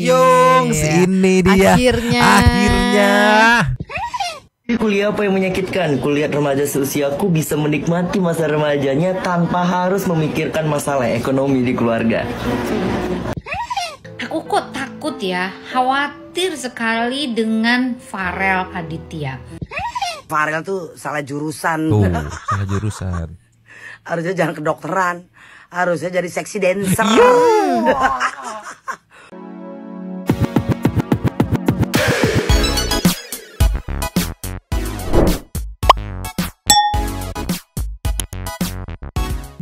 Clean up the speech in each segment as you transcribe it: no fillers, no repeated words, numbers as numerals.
Yungs, ini dia. Akhirnya. Kuliah apa yang menyakitkan? Kulihat remaja seusiaku bisa menikmati masa remajanya tanpa harus memikirkan masalah ekonomi di keluarga. Aku kok takut ya, khawatir sekali dengan Farel Aditya. Farel tuh salah jurusan. Tuh, salah jurusan. Harusnya jangan kedokteran, harusnya jadi seksi dancer.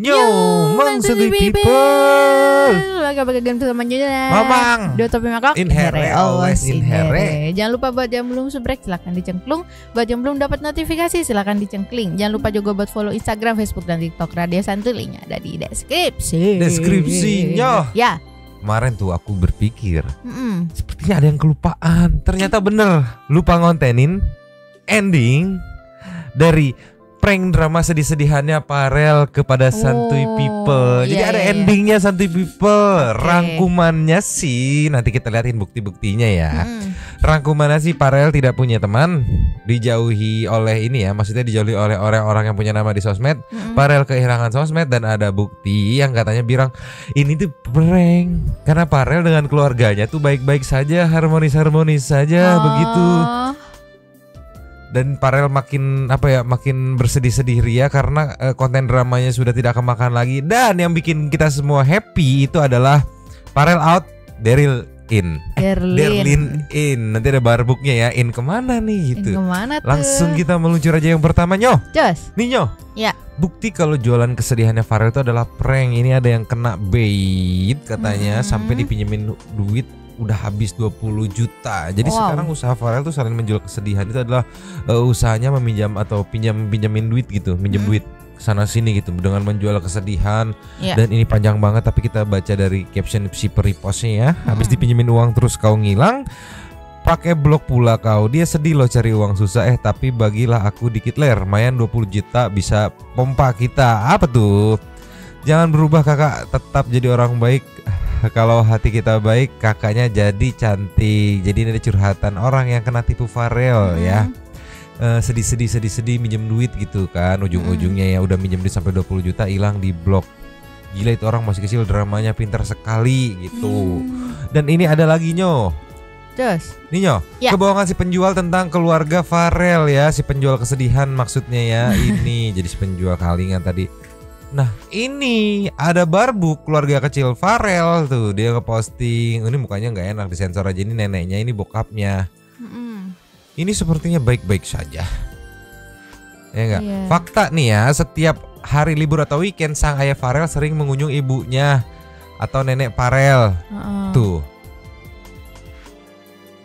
Yo, Mang Santuy people. Baga-baga bersama Nyonya. Mamang. Dua topi mangkok. In here, always in here. Jangan lupa buat yang belum subrek silahkan dicengklung. Buat yang belum dapat notifikasi silahkan dicengkling. Jangan lupa juga buat follow Instagram, Facebook dan TikTok Radio Santuy. Linknya ada di deskripsi. Deskripsinya. Ya. Kemarin tuh aku berpikir, sepertinya ada yang kelupaan. Ternyata bener, lupa ngontenin ending dari prank drama sedih-sedihannya Farel kepada Santuy People. Jadi ada endingnya Santuy People. Rangkumannya sih nanti kita liatin bukti-buktinya ya. Rangkumannya sih Farel tidak punya teman, dijauhi oleh ini ya, maksudnya dijauhi oleh orang-orang yang punya nama di sosmed. Farel kehilangan sosmed dan ada bukti yang katanya bilang ini tuh prank karena Farel dengan keluarganya tuh baik-baik saja, harmonis-harmonis saja begitu. Dan Farel makin makin bersedih-sedih ria karena konten dramanya sudah tidak kemakan lagi. Dan yang bikin kita semua happy itu adalah Farel out, Daryl in. Darlin in. Nanti ada barbuknya ya. In kemana nih gitu. Kemana tuh? Langsung kita meluncur aja yang pertama, Nyo. Jos. Nih Nyo. Ya. Bukti kalau jualan kesedihannya Farel itu adalah prank. Ini ada yang kena bait katanya sampai dipinjemin duit udah habis 20 juta. Jadi sekarang usaha Farel tuh selain menjual kesedihan itu adalah usahanya meminjam atau pinjamin duit gitu, minjem duit sana sini gitu dengan menjual kesedihan. Dan ini panjang banget tapi kita baca dari caption si peripostnya ya. Habis dipinjemin uang terus kau ngilang, pakai blok pula kau. Dia sedih loh cari uang susah tapi bagilah aku dikit ler. Mayan 20 juta bisa pompa kita. Apa tuh? Jangan berubah kakak, tetap jadi orang baik. Kalau hati kita baik, kakaknya jadi cantik. Jadi ini ada curhatan orang yang kena tipu Farel ya. Sedih minjem duit gitu kan. Ujung-ujungnya ya udah minjem duit sampai 20 juta hilang di blok. Gila itu orang masih kecil, dramanya pintar sekali gitu. Dan ini ada lagi Nyo. Terus nih Nyo, kebohongan si penjual tentang keluarga Farel ya. Si penjual kesedihan maksudnya ya. Ini jadi si penjual kalingan tadi. Nah ini ada barbuk keluarga kecil Farel tuh, dia ngeposting. Ini mukanya nggak enak, disensor aja. Ini neneknya, ini bokapnya. Ini sepertinya baik-baik saja, ya enggak? Fakta nih ya, setiap hari libur atau weekend sang ayah Farel sering mengunjung ibunya atau nenek Farel. Tuh.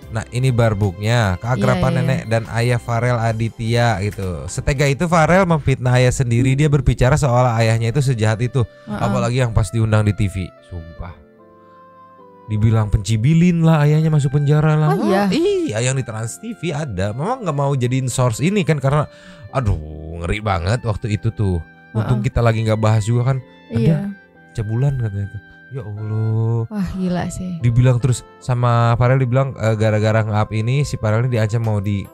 Nah ini barbuknya, keakraban nenek dan ayah Farel Aditya gitu. Setega itu Farel memfitnah ayah sendiri. Dia berbicara seolah ayahnya itu sejahat itu. Apalagi yang pas diundang di TV. Sumpah, dibilang pencibilin lah, ayahnya masuk penjara lah. Iya yang di Trans TV ada. Memang gak mau jadiin source ini kan karena aduh ngeri banget waktu itu tuh. Untung kita lagi gak bahas juga kan. Ada cebulan katanya tuh. Ya Allah. Wah gila sih. Dibilang terus sama Farel, dibilang gara-gara nge-up ini si Farel ini diancam mau di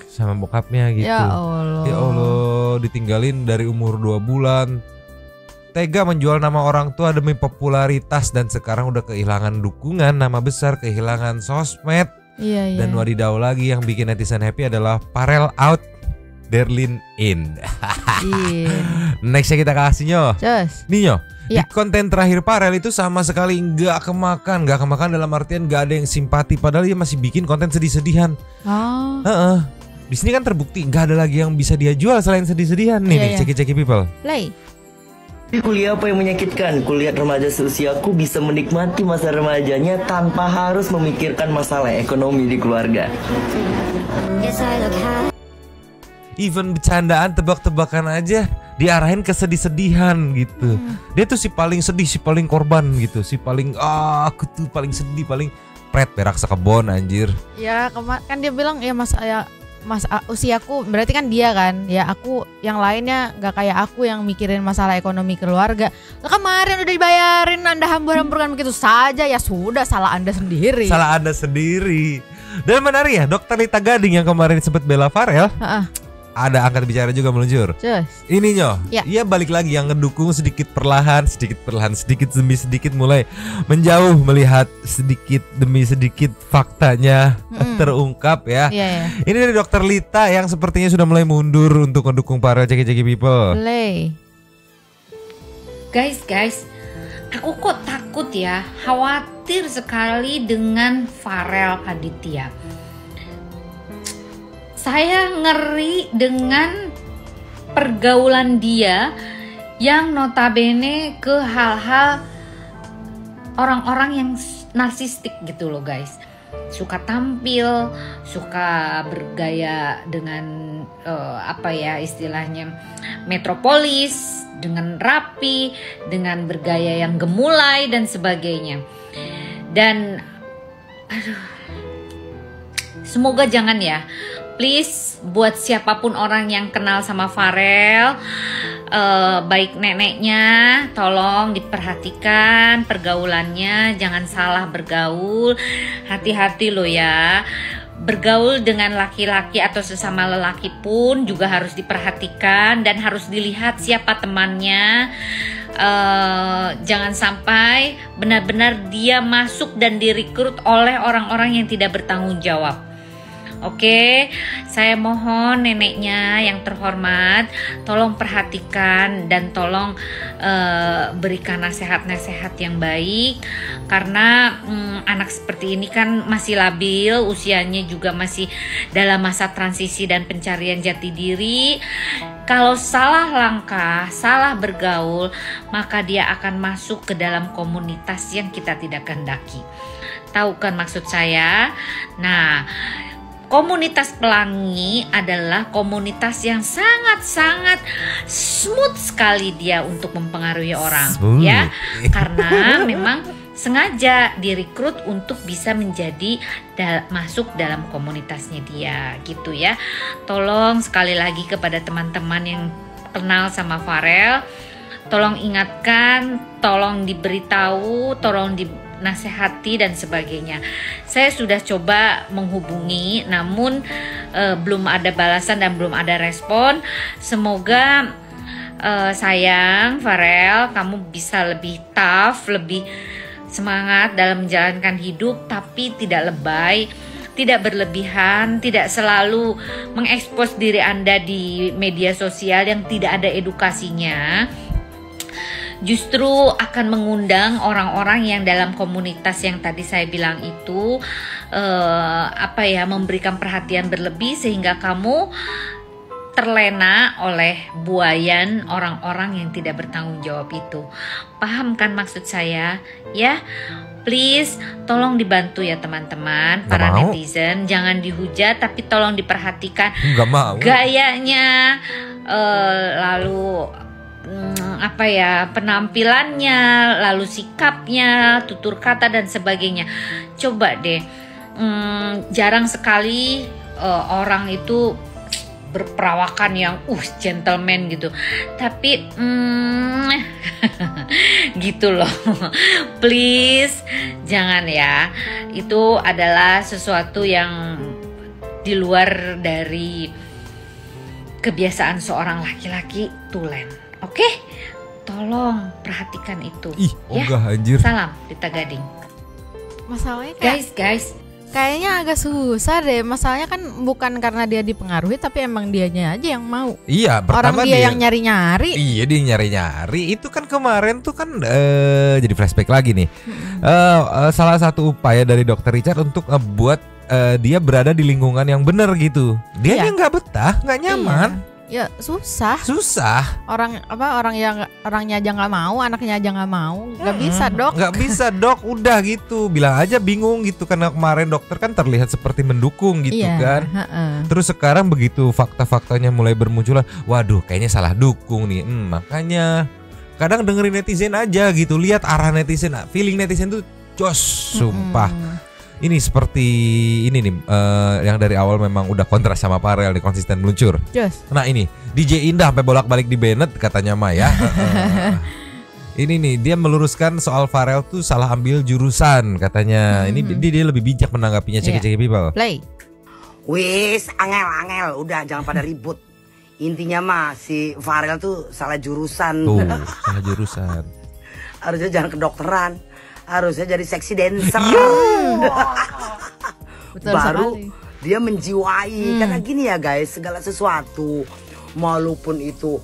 sama bokapnya gitu. Ya Allah. Ya Allah, ditinggalin dari umur 2 bulan. Tega menjual nama orang tua demi popularitas dan sekarang udah kehilangan dukungan, nama besar, kehilangan sosmed. Dan wadidaw lagi yang bikin netizen happy adalah Farel out, Darlin in. Nextnya kita kasih Nyo. Nih Nyo. Di konten terakhir Farel itu sama sekali nggak kemakan dalam artian nggak ada yang simpati, padahal dia masih bikin konten sedih-sedihan. Di sini kan terbukti nggak ada lagi yang bisa dia jual selain sedih-sedihan. Nih ceki people. Kuliah apa yang menyakitkan? Kulihat remaja seusiaku bisa menikmati masa remajanya tanpa harus memikirkan masalah ekonomi di keluarga. Even bercandaan tebak-tebakan aja diarahin ke sedih-sedihan gitu. Dia tuh si paling sedih, si paling korban gitu, si paling aku tuh paling sedih, paling berak sekebon anjir. Ya kan dia bilang ya mas usiaku berarti kan dia kan, ya aku yang lainnya nggak kayak aku yang mikirin masalah ekonomi keluarga. Lah kemarin udah dibayarin, Anda hambur-hamburkan begitu saja, ya sudah, salah Anda sendiri. Salah Anda sendiri. Dan menarik ya, Dokter Lita Gading yang kemarin sempat bela Farel. Ada angkat bicara juga meluncur. Ini Nyoh, ia balik lagi yang ngedukung sedikit perlahan, sedikit demi sedikit mulai menjauh, melihat sedikit demi sedikit faktanya terungkap ya. Ini dari Dokter Lita yang sepertinya sudah mulai mundur untuk mendukung para ceki-ceki people. Guys, aku kok takut ya, khawatir sekali dengan Farel Aditya. Saya ngeri dengan pergaulan dia yang notabene ke hal-hal orang-orang yang narsistik gitu loh guys. Suka tampil, suka bergaya dengan istilahnya metropolis, dengan rapi, dengan bergaya yang gemulai dan sebagainya. Dan semoga jangan ya. Please, buat siapapun orang yang kenal sama Farel, baik neneknya, tolong diperhatikan pergaulannya, jangan salah bergaul, hati-hati loh ya. Bergaul dengan laki-laki atau sesama lelaki pun juga harus diperhatikan dan harus dilihat siapa temannya. Jangan sampai benar-benar dia masuk dan direkrut oleh orang-orang yang tidak bertanggung jawab. Oke, saya mohon neneknya yang terhormat, tolong perhatikan dan tolong berikan nasihat-nasihat yang baik. Karena anak seperti ini kan masih labil, usianya juga masih dalam masa transisi dan pencarian jati diri. Kalau salah langkah, salah bergaul, maka dia akan masuk ke dalam komunitas yang kita tidak kehendaki. Tahu kan maksud saya? Nah, komunitas pelangi adalah komunitas yang sangat-sangat smooth sekali dia untuk mempengaruhi orang, ya, karena memang sengaja direkrut untuk bisa menjadi masuk dalam komunitasnya dia, gitu ya. Tolong sekali lagi kepada teman-teman yang kenal sama Farel, tolong ingatkan, tolong diberitahu, tolong nasihati dan sebagainya. Saya sudah coba menghubungi, namun belum ada balasan dan belum ada respon. Semoga sayang Farel, kamu bisa lebih tough, lebih semangat dalam menjalankan hidup, tapi tidak lebay, tidak berlebihan, tidak selalu mengekspos diri Anda di media sosial yang tidak ada edukasinya. Justru akan mengundang orang-orang yang dalam komunitas yang tadi saya bilang itu memberikan perhatian berlebih sehingga kamu terlena oleh buayan orang-orang yang tidak bertanggung jawab itu. Paham kan maksud saya? Ya, please tolong dibantu ya teman-teman, para netizen, jangan dihujat tapi tolong diperhatikan. Nggak mau. Gayanya, lalu penampilannya, lalu sikapnya, tutur kata dan sebagainya. Coba deh, jarang sekali orang itu berperawakan yang gentleman gitu, tapi gitu loh. Please jangan ya, itu adalah sesuatu yang di luar dari kebiasaan seorang laki-laki tulen. Oke, tolong perhatikan itu. Anjir. Salam Lita Gading. Masalahnya guys, kayaknya agak susah deh. Masalahnya kan bukan karena dia dipengaruhi, tapi emang dianya aja yang mau. Iya, pertama orang dia yang nyari-nyari. Iya, dia nyari-nyari. Itu kan kemarin tuh kan jadi flashback lagi nih. Salah satu upaya dari Dr. Richard untuk ngebuat dia berada di lingkungan yang benar gitu. Dia nggak betah, nggak nyaman. Ya susah. Orangnya aja nggak mau, anaknya aja nggak mau, nggak bisa dok. Nggak bisa dok, udah gitu, bilang aja bingung gitu karena kemarin dokter kan terlihat seperti mendukung gitu kan. Terus sekarang begitu fakta-faktanya mulai bermunculan, waduh kayaknya salah dukung nih. Makanya kadang dengerin netizen aja gitu, lihat arah netizen, feeling netizen tuh jos, sumpah. Ini seperti ini nih yang dari awal memang udah kontras sama Farel nih, konsisten meluncur. Just. Nah ini DJ Indah sampai bolak-balik di Bennett katanya Maya. Ini nih dia meluruskan soal Farel tuh salah ambil jurusan katanya. Ini dia lebih bijak menanggapinya. Cek people. Play. Wis, angel, udah jangan pada ribut. Intinya mah si Farel tuh salah jurusan. Tuh, salah jurusan. Harusnya jangan kedokteran, harusnya jadi seksi dancer. Betul Baru sekali. dia menjiwai. Karena gini ya guys, segala sesuatu walaupun itu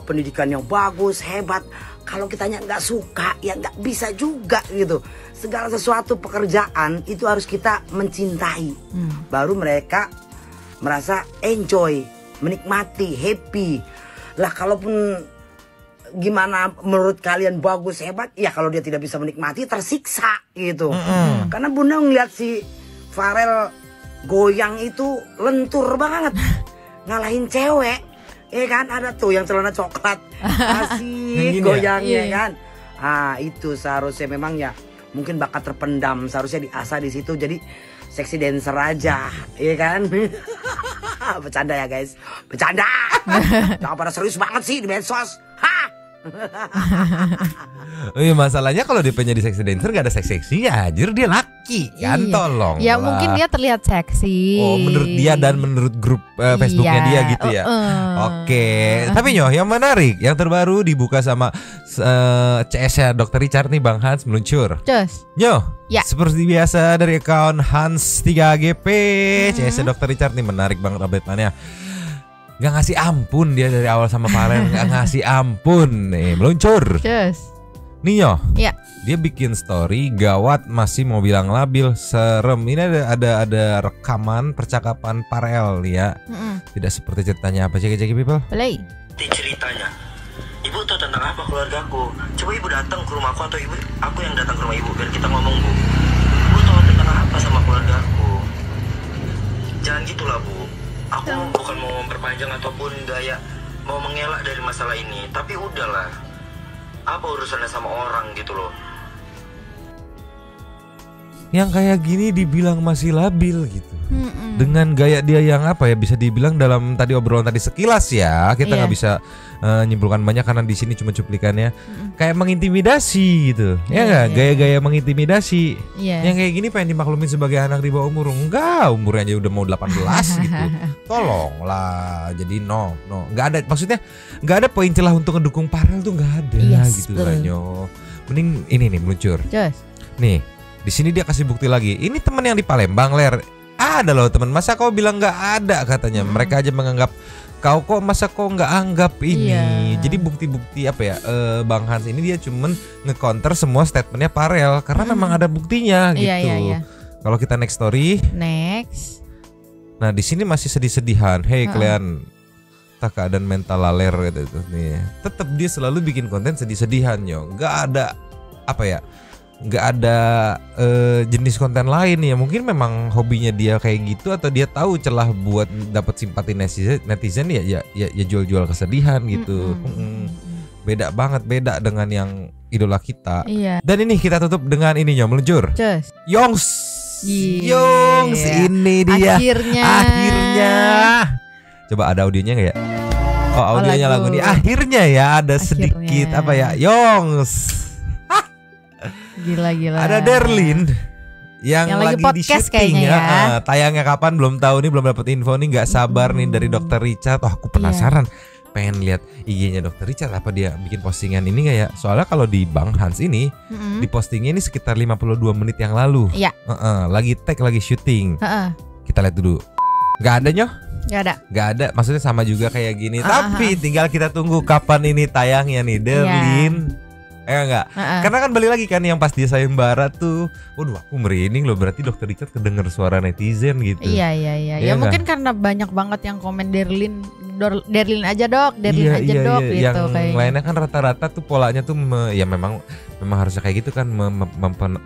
pendidikan yang bagus, hebat, kalau kitanya nggak suka ya nggak bisa juga gitu. Segala sesuatu pekerjaan itu harus kita mencintai. Baru mereka merasa enjoy, menikmati, happy. Lah kalaupun gimana menurut kalian bagus, hebat, ya kalau dia tidak bisa menikmati tersiksa gitu. Karena Bunda ngeliat si Farel goyang itu lentur banget. Ngalahin cewek. Kan ada tuh yang celana coklat. Asik goyangnya kan. Ah itu seharusnya memang ya mungkin bakat terpendam, seharusnya diasah di situ jadi seksi dancer aja, iya kan? Bercanda ya guys, bercanda. Jangan pada serius banget sih di medsos. Iya masalahnya kalau dia pengen jadi seksi dancer gak ada seksi-seksinya, anjir dia laki kan, tolong. Ya mungkin dia terlihat seksi. Oh menurut dia dan menurut grup Facebooknya dia gitu ya. Oke. Tapi Nyoh yang menarik, yang terbaru dibuka sama CS ya Dr. Richard nih, Bang Hans meluncur. Just. Nyoh, ya. Seperti biasa dari account Hans 3GP, CS Dr. Richard nih menarik banget update-nya. Gak ngasih ampun dia dari awal sama Farel, gak ngasih ampun nih meluncur. Just. Nih Nyoh, ya. Dia bikin story gawat masih mau bilang labil, serem. Ini ada rekaman percakapan Farel ya. Tidak seperti ceritanya apa, cek people. Play. Ceritanya, ibu tahu tentang apa keluargaku? Coba ibu datang ke rumahku atau aku yang datang ke rumah ibu biar kita ngomong bu. Ibu tahu tentang apa sama keluargaku? Jangan gitulah bu. Aku bukan mau memperpanjang ataupun gaya mau mengelak dari masalah ini, tapi udahlah. Apa urusannya sama orang gitu loh? Yang kayak gini dibilang masih labil gitu. Dengan gaya dia yang apa ya, bisa dibilang dalam tadi obrolan tadi sekilas ya, kita nggak bisa nyimpulkan banyak karena di sini cuma cuplikannya. Kayak mengintimidasi gitu. Ya nggak, gaya-gaya mengintimidasi. Yang kayak gini pengen dimaklumin sebagai anak di bawah umur. Enggak, umurnya aja udah mau 18 gitu. Tolonglah. Jadi no, nggak ada, maksudnya nggak ada poin celah untuk ngedukung Farel tuh nggak ada gitu lah Nyoh. Mending ini nih meluncur. Nih, di sini dia kasih bukti lagi. Ini teman yang di Palembang, Ler. Ada loh teman, masa kau bilang nggak ada katanya. Mereka aja menganggap kau, kok masa kau nggak anggap ini. Jadi bukti-bukti apa ya, Bang Hans ini dia cuman nge-counter semua statementnya Farel karena memang ada buktinya gitu. Kalau kita next story. Next. Nah di sini masih sedih-sedihan. Hey kalian, tak keadaan mental laler gitu nih. Tetap dia selalu bikin konten sedih-sedihan yo. Nggak ada apa ya, nggak ada jenis konten lain ya. Mungkin memang hobinya dia kayak gitu, atau dia tahu celah buat dapat simpati netizen ya jual-jual kesedihan gitu. Beda banget, beda dengan yang idola kita. Dan ini kita tutup dengan ini Nyoh meluncur. Yongs ini dia akhirnya. Coba ada audionya nggak ya? Oh audionya lagu ini akhirnya ya ada sedikit apa ya, Yongs. Gila. Ada Derlin yang lagi di syuting ya. Tayangnya kapan belum tahu nih, belum dapat info nih, nggak sabar nih dari Dr. Richard. Oh aku penasaran, pengen lihat IG-nya Dr. Richard, apa dia bikin postingan ini nggak ya? Soalnya kalau di Bang Hans ini di postingnya ini sekitar 52 menit yang lalu. Lagi tag, lagi syuting. Kita lihat dulu. Nggak ada Nyoh? Nggak ada. Maksudnya sama juga kayak gini. Tapi tinggal kita tunggu kapan ini tayangnya nih Derlin. Enggak. Karena kan balik lagi kan yang pas dia sayembara tuh. Waduh aku merinding loh, berarti Dr. Richard kedenger suara netizen gitu. Iya. Ya mungkin karena banyak banget yang komen Derlin aja dok, Derlin aja dok gitu. Yang lainnya kan rata-rata tuh polanya tuh ya memang harusnya kayak gitu kan,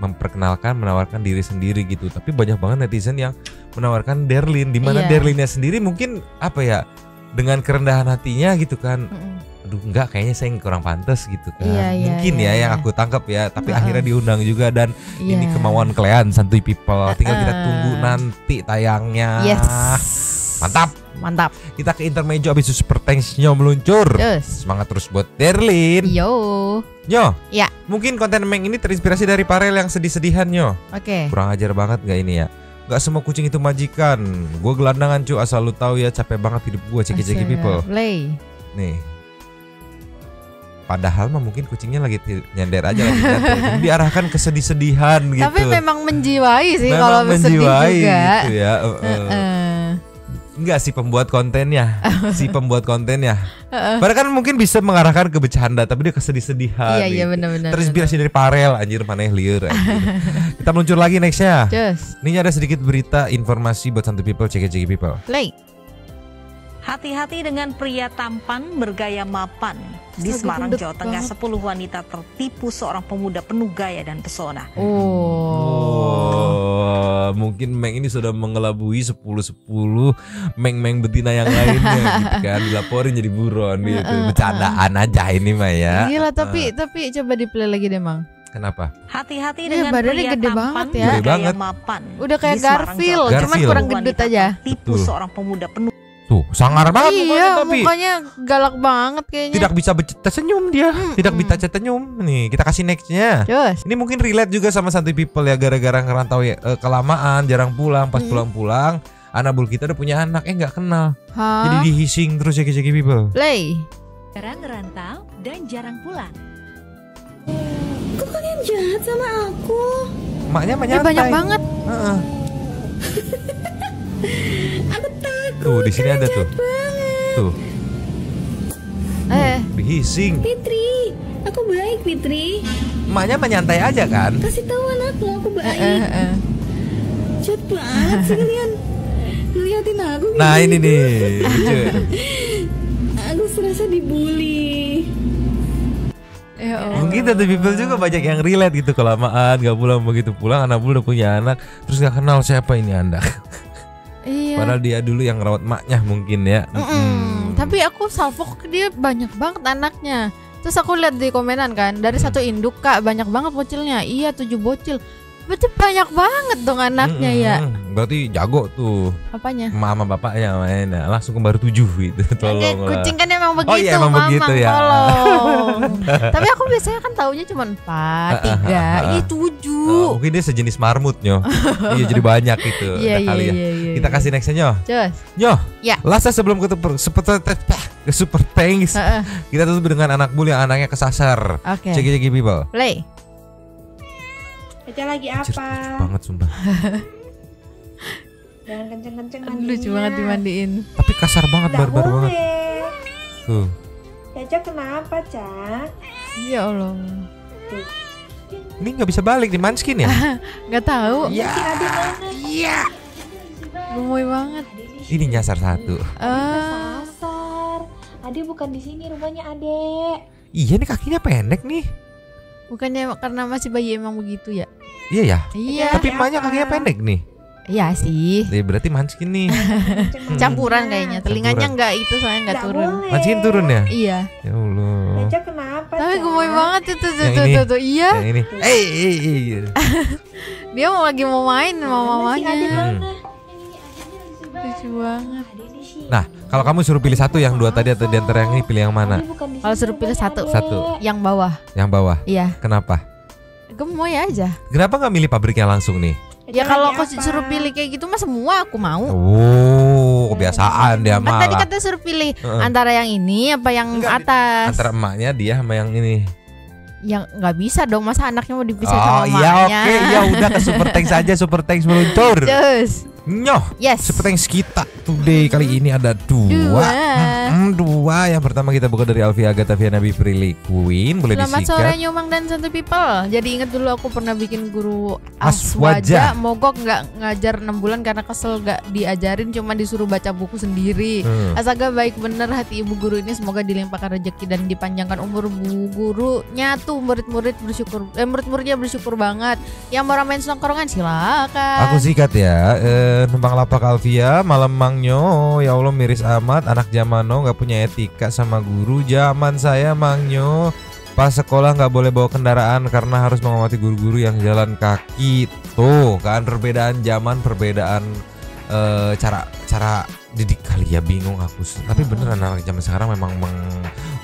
memperkenalkan, menawarkan diri sendiri gitu. Tapi banyak banget netizen yang menawarkan Derlin, di mana Derlinnya sendiri mungkin apa ya, dengan kerendahan hatinya gitu kan. aduh enggak, kayaknya saya kurang pantas gitu kan. Mungkin iya, yang iya. aku tangkap ya. Tapi akhirnya diundang juga dan ini Iya. kemauan kalian Santuy People. Tinggal kita tunggu nanti tayangnya. Yes. Mantap. Kita ke intermezzo abis itu Super Thanks-nya meluncur. Yes. Semangat terus buat Derlin. Yo. Nyo. Ya. Mungkin konten Meng ini terinspirasi dari Farel yang sedih-sedihan Nyo. Oke. Kurang ajar banget gak ini ya? Gak semua kucing itu majikan. Gue gelandangan cu, asal lu tahu ya, capek banget hidup gue. Ceki-ceki people. Play. Nih. Padahal mah mungkin kucingnya lagi nyender aja lagi jatuh. Diarahkan ke sedih-sedihan gitu. Tapi memang menjiwai sih Memang kalau bersedih menjiwai juga. gitu ya. Enggak, si pembuat kontennya. Padahal kan mungkin bisa mengarahkan ke bercanda, tapi dia ke sedih-sedihan. Iya benar-benar. Terinspirasi dari Farel, anjir maneh liur. Kita meluncur lagi nextnya. Just Ini ada sedikit berita informasi buat Santuy People, ceki-ceki people. play. Hati-hati dengan pria tampan bergaya mapan. Di Astaga, Semarang, gendut Jawa Tengah, banget. 10 wanita tertipu seorang pemuda penuh gaya dan pesona. Mungkin Meng ini sudah mengelabui 10 Meng betina yang lainnya gitu kan, dilaporin jadi buron gitu. Bercandaan aja ini mah ya. Gila, tapi coba di play lagi deh, Mang. Kenapa? Hati-hati Iya, dengan badannya pria gede tampan banget ya. Gede bergaya banget. mapan. Udah kayak Di Semarang, Garfield, Jawa Tengah, cuman 10 kurang gendut wanita aja. tertipu Betul. seorang pemuda penuh Tuh, sangar banget mukanya Iya, tapi mukanya galak banget kayaknya. tidak bisa tersenyum dia. Tidak bisa tersenyum. Nih, kita kasih nextnya. Just Ini mungkin relate juga sama Santuy People ya, gara-gara ngerantau ya, kelamaan, jarang pulang. Pas pulang-pulang, Anabul kita udah punya anak, nggak kenal. Jadi Hah? dihising terus ya ceki people. Play. jarang ngerantau dan jarang pulang. Kok kalian jahat sama aku? Emaknya Banyak banget. Heeh. Aku takut. Tuh di sini ada tuh. Tuh dihising. Fitri, aku baik Fitri. Emaknya menyantai aja kan. Kasih tahu anakmu aku baik. Jahat banget sih kalian. Ngeliatin aku kayak Nah ini gitu. nih lucu. Aku serasa dibully. Ya Allah. Mungkin Santuy People juga banyak yang relate gitu, kelamaan gak pulang, begitu pulang Anabul udah punya anak terus gak kenal siapa ini Anda. Iya. Padahal dia dulu yang ngerawat maknya mungkin ya. Tapi aku salfok dia banyak banget anaknya. Terus aku lihat di komenan kan, dari satu induk Kak banyak banget bocilnya. Iya 7 bocil. Berarti banyak banget dong anaknya ya. Berarti jago tuh Apanya? emak sama bapaknya mainnya. Langsung kembar 7 gitu. Tolong Kayak lah. kucing kan emang begitu, Oh iya, emang Mamang, begitu ya. tolong. Tapi aku biasanya kan taunya cuma 4, 3, ini 7. Oh, mungkin dia sejenis marmut Nyo. Iya jadi banyak gitu. Iya, Ada kali ya. iya. Kita kasih nextnya Nyo. Just. Nyo. Ya. Last sebelum ke Super Thanks. Kita tutup dengan anak bul yang anaknya kesasar. Oke. Ceki people. Play. Baca lagi Anjir, apa? lucu banget sumpah. Jangan kenceng-kenceng Aduh, mandinya. lucu banget dimandiin. Tapi kasar banget, Nggak barbar banget. boleh. Tuh. Caca kenapa, Cak? Ya Allah. Ini nggak bisa balik di Manskin ya? Nggak tahu. Iya. Ade mana? Gemoy banget. Ini nyasar satu. Sasar. Ade bukan di sini rumahnya Ade. Iya nih kakinya pendek nih. Bukannya karena masih bayi emang begitu ya? Iya ya. Iya. Tapi emaknya kakinya pendek nih. Iya sih. Jadi berarti Manskin nih. Campuran kayaknya. Telinganya Campuran. nggak itu soalnya nggak Nggak turun. boleh. Manskin turun ya? Iya. Ya Allah. Caca kenapa, Tapi Cak? gemoy banget itu Yang ini? tuh. Iya. Yang ini. Gitu. Dia mau lagi mau main sama Mana si Ade mamanya. mana? Lucu banget. Ade di sini. Nah, kalau kamu suruh pilih satu, yang dua tadi atau di antara yang ini pilih yang mana? Ade bukan di Kalau sini, suruh pilih rumahnya satu. Ade. Satu. Yang bawah. Yang bawah. Iya. Kenapa? Gemoy aja. Kenapa nggak milih pabriknya langsung nih? Caca Ya kalau lagi aku apa? suruh pilih kayak gitu mah semua aku mau. Oh, kebiasaan dia Kan tadi malah. kata suruh pilih antara yang ini apa yang Enggak, atas. Antara emaknya dia sama yang ini. Yang nggak bisa dong, masa anaknya mau dipisah Oh sama iya emaknya. oke, ya udah ke Super Thanks aja, Super Thanks meluncur. Terus. Nyoh, Yes. Super Thanks kita today kali ini ada dua. Dua. Yang pertama kita buka dari Alfie Agatha Viana Prilly Queen. Boleh Selamat sore disikat. Nyomang dan Santuy People. Jadi ingat dulu aku pernah bikin guru Aswaja. aswaja. Mogok nggak ngajar 6 bulan karena kesel nggak diajarin, cuma disuruh baca buku sendiri. Astaga baik bener hati ibu guru ini, semoga dilimpahkan rezeki dan dipanjangkan umur bu gurunya tuh. Murid-muridnya bersyukur banget. Yang mau main selongkorongan silakan. Aku sikat ya. numpang lapak Alvia, malam Mangnyo. Ya Allah miris amat, anak zamano nggak punya etika sama guru. Zaman saya Mangnyo, pas sekolah nggak boleh bawa kendaraan karena harus menghormati guru-guru yang jalan kaki. Tuh kan perbedaan zaman, perbedaan cara didik kali ya, bingung aku. Tapi beneran anak zaman sekarang memang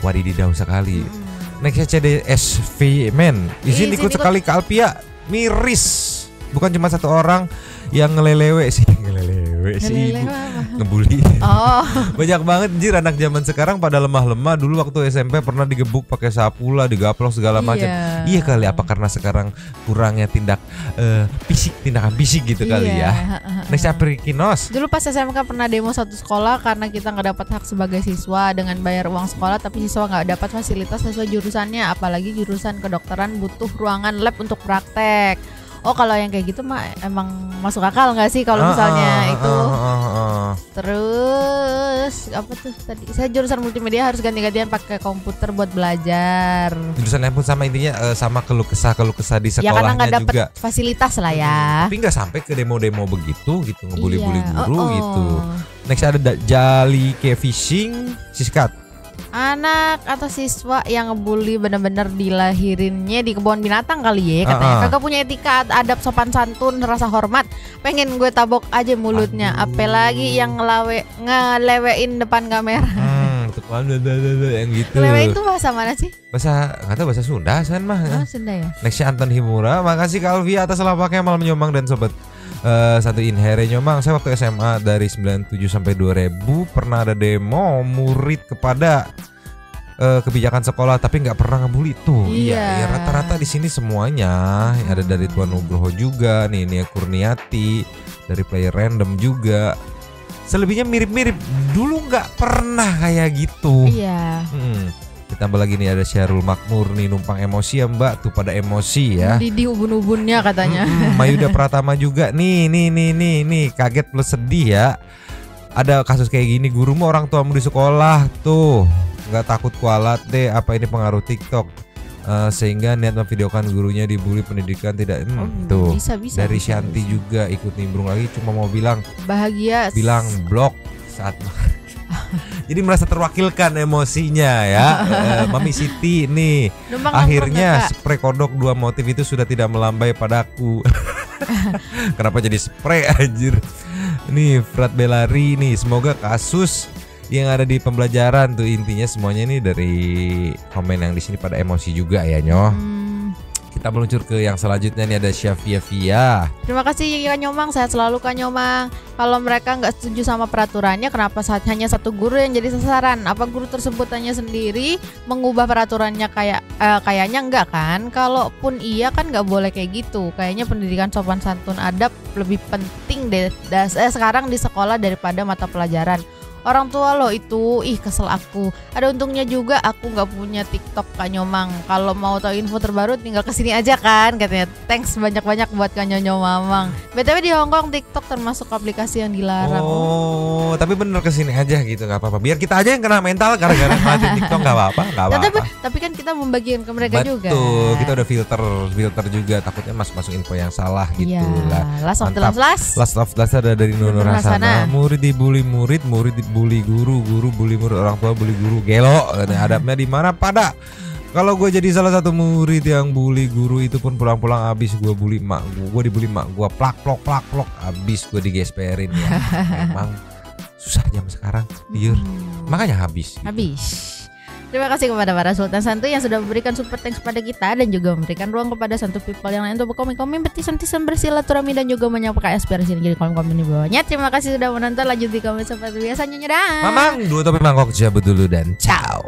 wadididaw sekali. Nextnya CDSV men, izin ikut sekali ke Alvia, miris. Bukan cuma satu orang yang ngelelewe sih ibu ngebully. Banyak banget anjir anak zaman sekarang pada lemah-lemah. Dulu waktu SMP pernah digebuk pakai sapu lah, digaplok segala macam. Iya kali, apa karena sekarang kurangnya tindakan fisik gitu kali ya. Next Aprikinos. Dulu pas SMK pernah demo satu sekolah karena kita nggak dapat hak sebagai siswa dengan bayar uang sekolah, tapi siswa nggak dapat fasilitas sesuai jurusannya, apalagi jurusan kedokteran butuh ruangan lab untuk praktek. Oh kalau yang kayak gitu mah emang masuk akal nggak sih kalau misalnya itu. Terus apa tuh tadi? Saya jurusan multimedia harus ganti-gantian pakai komputer buat belajar. Jurusan yang pun sama intinya sama keluh kesah di sekolahnya juga. Ya karena nggak dapet fasilitas lah ya. Tapi nggak sampai ke demo-demo begitu gitu, ngebully-bully guru gitu. Next ada Jali ke Fishing Siskat. Anak atau siswa yang ngebully bener-bener dilahirinnya di kebun binatang kali ya katanya. Kagak punya etika, adab, sopan santun, rasa hormat. Pengen gue tabok aja mulutnya. Apalagi yang ngelewein depan kamera. Yang gitu. Ngelewein itu bahasa mana sih? Nggak tahu, bahasa Sunda kan mah. Oh Sunda ya. Nextnya Anton Himura. Makasih Kak Alvia atas lapaknya malam Nyomang dan sobat satu Inhere Nyomang. Saya waktu SMA dari 97 sampai 2000 pernah ada demo murid kepada kebijakan sekolah, tapi nggak pernah ngebully tuh. Iya, ya rata-rata di sini semuanya. Ada dari Tuan Nugroho juga, nih Kurniati, dari player random juga. Selebihnya mirip-mirip. Dulu nggak pernah kayak gitu. Iya. Ditambah lagi nih ada Syarul Makmur nih, numpang emosi ya Mbak, tuh pada emosi ya. Di ubun-ubunnya katanya. Mayuda Pratama juga nih kaget plus sedih ya. Ada kasus kayak gini, gurumu orang tuamu di sekolah tuh nggak takut kualat deh, apa ini pengaruh TikTok sehingga niat memvideokan gurunya dibully pendidikan tidak tuh bisa, dari Shanti juga ikut nimbrung lagi, cuma mau bilang bahagia, bilang blok saat jadi merasa terwakilkan emosinya ya. Mami Siti nih akhirnya spray kodok 2 motif itu sudah tidak melambai padaku. Kenapa jadi spray anjir. Nih Frat Belari nih, semoga kasus yang ada di pembelajaran tuh intinya semuanya nih dari komen yang di sini pada emosi juga ya Nyoh. Kita meluncur ke yang selanjutnya nih, ada Syafia. Terima kasih Kak Nyomang, sehat selalu Kak Nyomang. Kalau mereka nggak setuju sama peraturannya, kenapa hanya satu guru yang jadi sasaran? Apa guru tersebut hanya sendiri mengubah peraturannya kayaknya enggak kan? Kalaupun iya kan nggak boleh kayak gitu. Kayaknya pendidikan sopan santun adab lebih penting deh sekarang di sekolah daripada mata pelajaran. Orang tua lo itu, kesel aku. Ada untungnya juga aku nggak punya TikTok Kak Nyomang. Kalau mau tahu info terbaru tinggal kesini aja kan katanya. Thanks banyak-banyak buat Kak Nyomang. BTW di Hongkong TikTok termasuk aplikasi yang dilarang. Oh, tapi bener kesini aja gitu, nggak apa-apa. Biar kita aja yang kena mental gara-gara ngeliatin TikTok, nggak apa-apa. Tapi kan kita membagikan ke mereka juga. Betul, kita udah filter juga. Takutnya masuk info yang salah gitu lah. Last of the last ada dari Nunur Hasana. Murid dibully murid bully guru bully murid, orang tua bully guru, gelo. Adabnya di mana pada? Kalau gue jadi salah satu murid yang bully guru, itu pun pulang-pulang abis gue bully mak gue dibully mak gue plak abis gue digesperin ya. Memang susah zaman sekarang, makanya habis. Terima kasih kepada para Sultan Santuy yang sudah memberikan super thanks kepada kita dan juga memberikan ruang kepada Santuy people yang lain untuk berkomen-komen, bertisan-tisan, bersilaturahmi dan juga menyampaikan aspirasi di kolom-komen di bawahnya. Terima kasih sudah menonton, lanjut di komen seperti biasanya. Dadah. Mamang, 2 topik mangkok cabut dulu dan ciao.